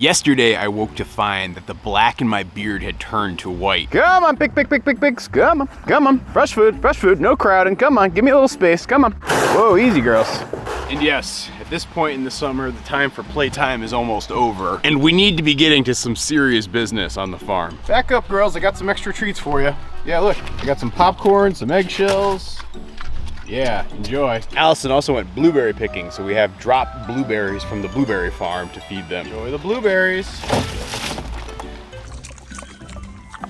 Yesterday, I woke to find that the black in my beard had turned to white. Come on, pigs, come on. Fresh food, no crowding, come on, give me a little space, come on. Whoa, easy girls. And yes, at this point in the summer, the time for playtime is almost over, and we need to be getting to some serious business on the farm. Back up, girls, I got some extra treats for you. Yeah, look, I got some popcorn, some eggshells. Yeah, enjoy. Allison also went blueberry picking, so we have dropped blueberries from the blueberry farm to feed them. Enjoy the blueberries.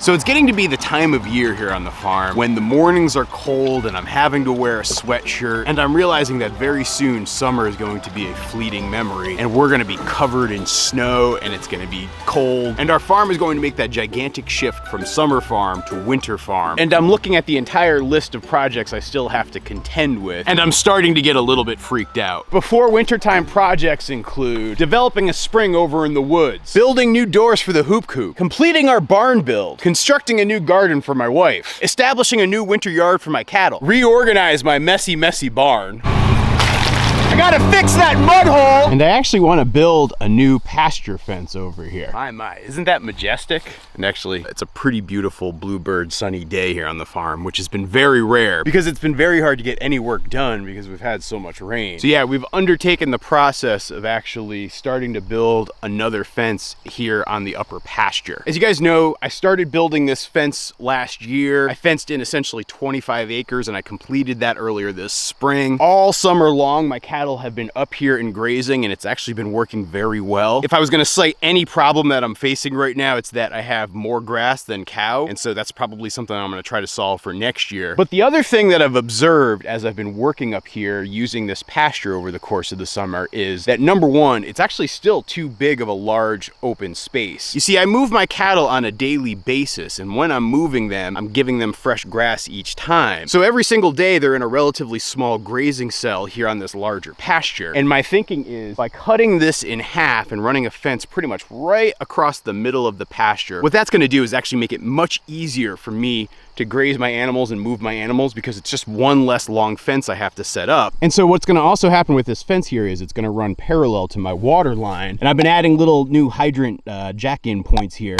So it's getting to be the time of year here on the farm when the mornings are cold and I'm having to wear a sweatshirt, and I'm realizing that very soon summer is going to be a fleeting memory and we're gonna be covered in snow and it's gonna be cold, and our farm is going to make that gigantic shift from summer farm to winter farm. And I'm looking at the entire list of projects I still have to contend with, and I'm starting to get a little bit freaked out. Before wintertime projects include developing a spring over in the woods, building new doors for the hoop coop, completing our barn build, constructing a new garden for my wife, establishing a new winter yard for my cattle, reorganize my messy barn. I gotta fix that mud hole! And I actually want to build a new pasture fence over here. My, isn't that majestic? And actually, it's a pretty beautiful bluebird sunny day here on the farm, which has been very rare because it's been very hard to get any work done because we've had so much rain. So yeah, we've undertaken the process of actually starting to build another fence here on the upper pasture. As you guys know, I started building this fence last year. I fenced in essentially 25 acres and I completed that earlier this spring. All summer long, my cattle have been up here and grazing, and it's actually been working very well. If I was gonna cite any problem that I'm facing right now, it's that I have more grass than cow, and so that's probably something I'm gonna try to solve for next year. But the other thing that I've observed as I've been working up here using this pasture over the course of the summer is that, number one, it's actually still too big of a large open space. You see, I move my cattle on a daily basis, and when I'm moving them, I'm giving them fresh grass each time. So every single day, they're in a relatively small grazing cell here on this larger pasture. And my thinking is, by cutting this in half and running a fence pretty much right across the middle of the pasture, what that's gonna do is actually make it much easier for me to graze my animals and move my animals, because it's just one less long fence I have to set up. And so what's gonna also happen with this fence here is it's gonna run parallel to my water line. And I've been adding little new hydrant jack-in points here.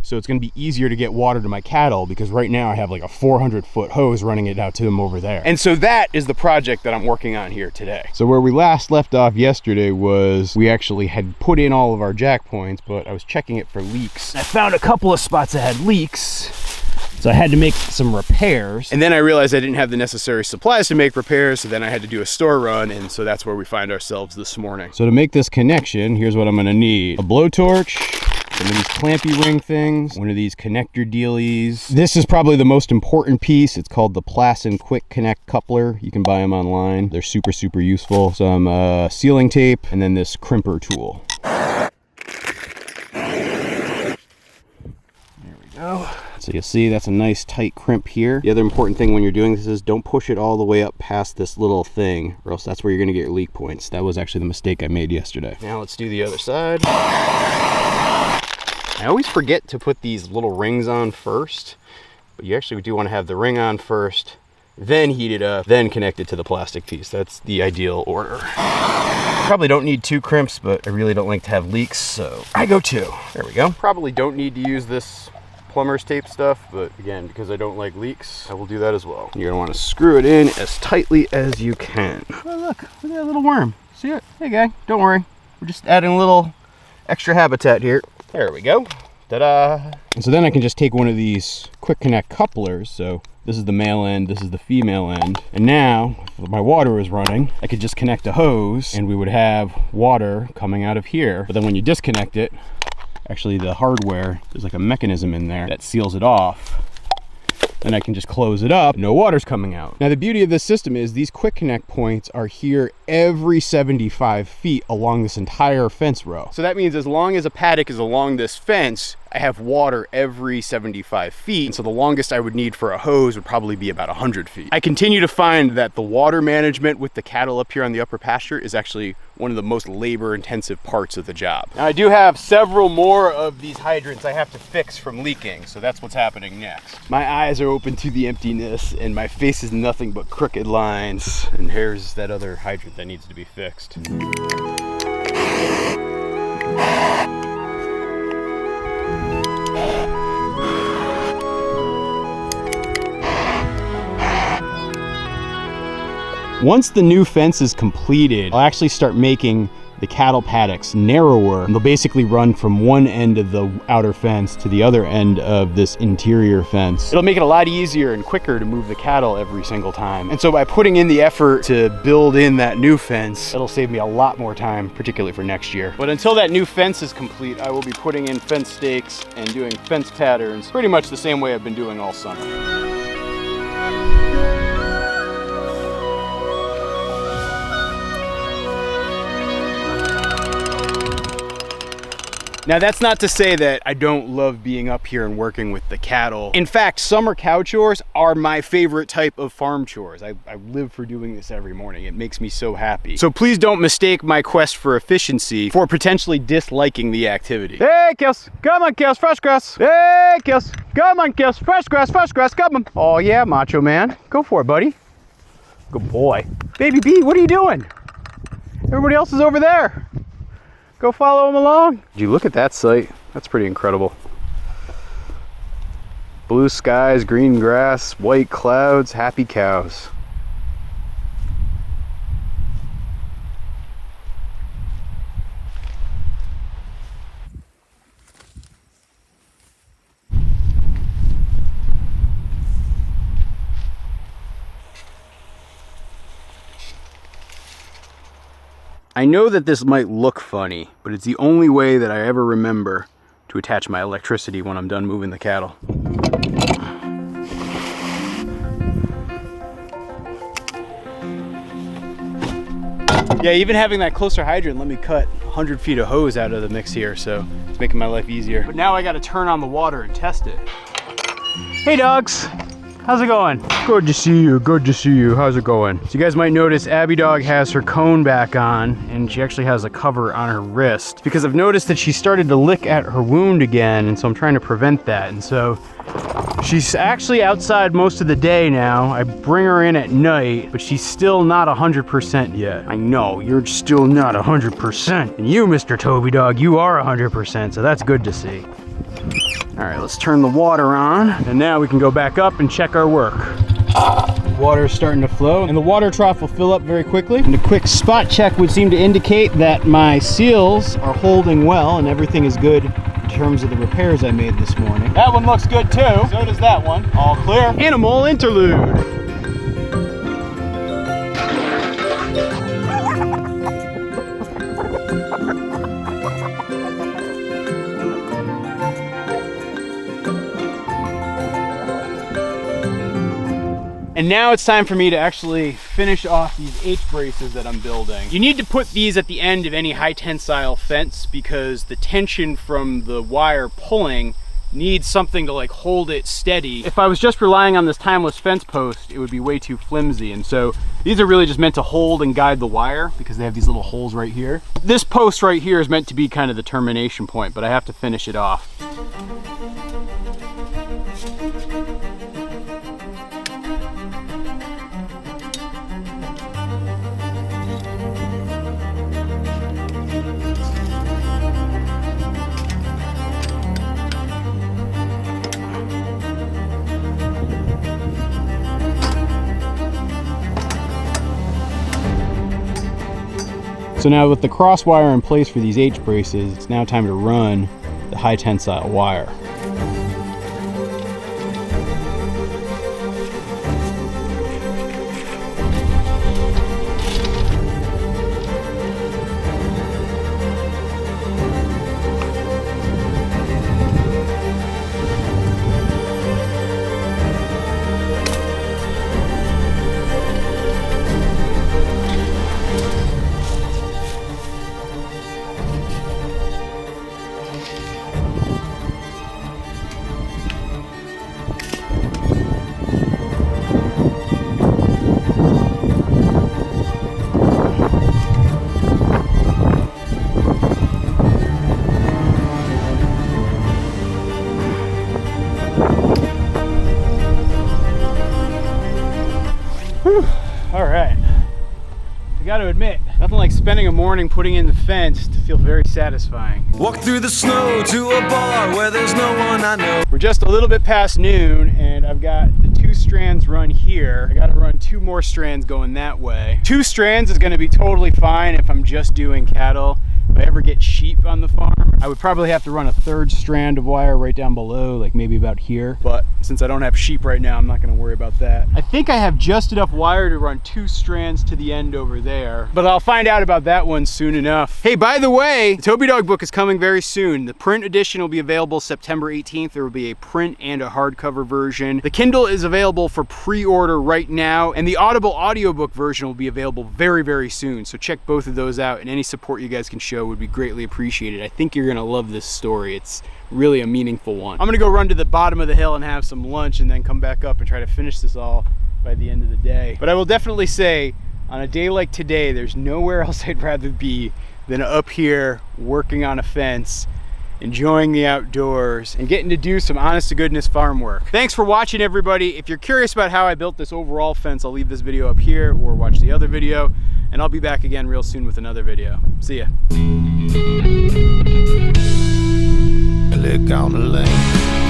So it's gonna be easier to get water to my cattle, because right now I have like a 400-foot hose running it out to them over there. And so that is the project that I'm working on here today. So where we last left off yesterday was we actually had put in all of our jack points, but I was checking it for leaks. I found a couple of spots that had leaks, so I had to make some repairs. And then I realized I didn't have the necessary supplies to make repairs, so then I had to do a store run, and so that's where we find ourselves this morning. So to make this connection, here's what I'm gonna need. A blowtorch, some of these clampy ring things, one of these connector dealies. This is probably the most important piece. It's called the Plasson Quick Connect Coupler. You can buy them online. They're super useful. Some sealing tape, and then this crimper tool. There we go. So you'll see that's a nice tight crimp here. The other important thing when you're doing this is don't push it all the way up past this little thing, or else that's where you're gonna get your leak points. That was actually the mistake I made yesterday. Now let's do the other side. I always forget to put these little rings on first, but you actually do want to have the ring on first, then heat it up, then connect it to the plastic piece. That's the ideal order. Probably don't need 2 crimps, but I really don't like to have leaks, so I go 2. There we go. Probably don't need to use this plumber's tape stuff, but again, because I don't like leaks, I will do that as well. You're gonna want to screw it in as tightly as you can. Oh, look at that little worm. See it? Hey guy, don't worry. We're just adding a little extra habitat here. There we go. Ta-da! And so then I can just take one of these quick connect couplers. So this is the male end, this is the female end. And now, if my water is running, I could just connect a hose and we would have water coming out of here. But then when you disconnect it, actually the hardware, there's like a mechanism in there that seals it off. Then I can just close it up, no water's coming out. Now the beauty of this system is these quick connect points are here every 75 feet along this entire fence row. So that means as long as a paddock is along this fence, I have water every 75 feet. And so the longest I would need for a hose would probably be about 100 feet. I continue to find that the water management with the cattle up here on the upper pasture is actually one of the most labor intensive parts of the job. Now I do have several more of these hydrants I have to fix from leaking, so that's what's happening next. My eyes are open to the emptiness and my face is nothing but crooked lines. And here's that other hydrant that needs to be fixed. Once the new fence is completed, I'll actually start making the cattle paddocks narrower, and they'll basically run from one end of the outer fence to the other end of this interior fence. It'll make it a lot easier and quicker to move the cattle every single time. And so by putting in the effort to build in that new fence, it'll save me a lot more time, particularly for next year. But until that new fence is complete, I will be putting in fence stakes and doing fence patterns pretty much the same way I've been doing all summer. Now that's not to say that I don't love being up here and working with the cattle. In fact, summer cow chores are my favorite type of farm chores. I live for doing this every morning. It makes me so happy. So please don't mistake my quest for efficiency for potentially disliking the activity. Hey cows, come on cows, fresh grass. Hey cows, come on cows, fresh grass, come on. Oh yeah, macho man. Go for it, buddy. Good boy. Baby B, what are you doing? Everybody else is over there. Go follow him along. Did you look at that sight? That's pretty incredible. Blue skies, green grass, white clouds, happy cows. I know that this might look funny, but it's the only way that I ever remember to attach my electricity when I'm done moving the cattle. Yeah, even having that closer hydrant let me cut 100 feet of hose out of the mix here, so it's making my life easier. But now I gotta turn on the water and test it. Hey dogs! How's it going? Good to see you, good to see you. How's it going? So you guys might notice Abby dog has her cone back on, and she actually has a cover on her wrist because I've noticed that she started to lick at her wound again, and so I'm trying to prevent that. And so she's actually outside most of the day now. I bring her in at night, but she's still not 100% yet. I know, you're still not 100%. And you, Mr. Toby dog, you are 100%, so that's good to see. All right, let's turn the water on, and now we can go back up and check our work. Water is starting to flow, and the water trough will fill up very quickly. And a quick spot check would seem to indicate that my seals are holding well and everything is good in terms of the repairs I made this morning. That one looks good too. So does that one. All clear. Animal interlude. And now it's time for me to actually finish off these H braces that I'm building. You need to put these at the end of any high tensile fence because the tension from the wire pulling needs something to like hold it steady. If I was just relying on this timeless fence post, it would be way too flimsy. And so these are really just meant to hold and guide the wire because they have these little holes right here. This post right here is meant to be kind of the termination point, but I have to finish it off. So now with the cross wire in place for these H braces, it's now time to run the high tensile wire. Whew. All right, I got to admit, Nothing like spending a morning putting in the fence to feel very satisfying. Walk through the snow to a bar where there's no one I know. We're just a little bit past noon and I've got the 2 strands run here. I gotta run 2 more strands going that way. 2 strands is gonna be totally fine if I'm just doing cattle. If I ever get sheep on the farm, I would probably have to run a 3rd strand of wire right down below, like maybe about here. But since I don't have sheep right now, I'm not gonna worry about that. I think I have just enough wire to run 2 strands to the end over there, but I'll find out about that one soon enough. Hey, by the way, the Toby Dog book is coming very soon. The print edition will be available September 18th. There will be a print and a hardcover version. The Kindle is available for pre-order right now, and the Audible audiobook version will be available very, very soon. So check both of those out, and any support you guys can show would be greatly appreciated. I think you're gonna love this story. It's really a meaningful one. I'm gonna go run to the bottom of the hill and have some lunch and then come back up and try to finish this all by the end of the day. But I will definitely say, on a day like today, there's nowhere else I'd rather be than up here working on a fence, enjoying the outdoors, and getting to do some honest to goodness farm work. Thanks for watching, everybody. If you're curious about how I built this overall fence, I'll leave this video up here or watch the other video, and I'll be back again real soon with another video. See ya. Click on the link.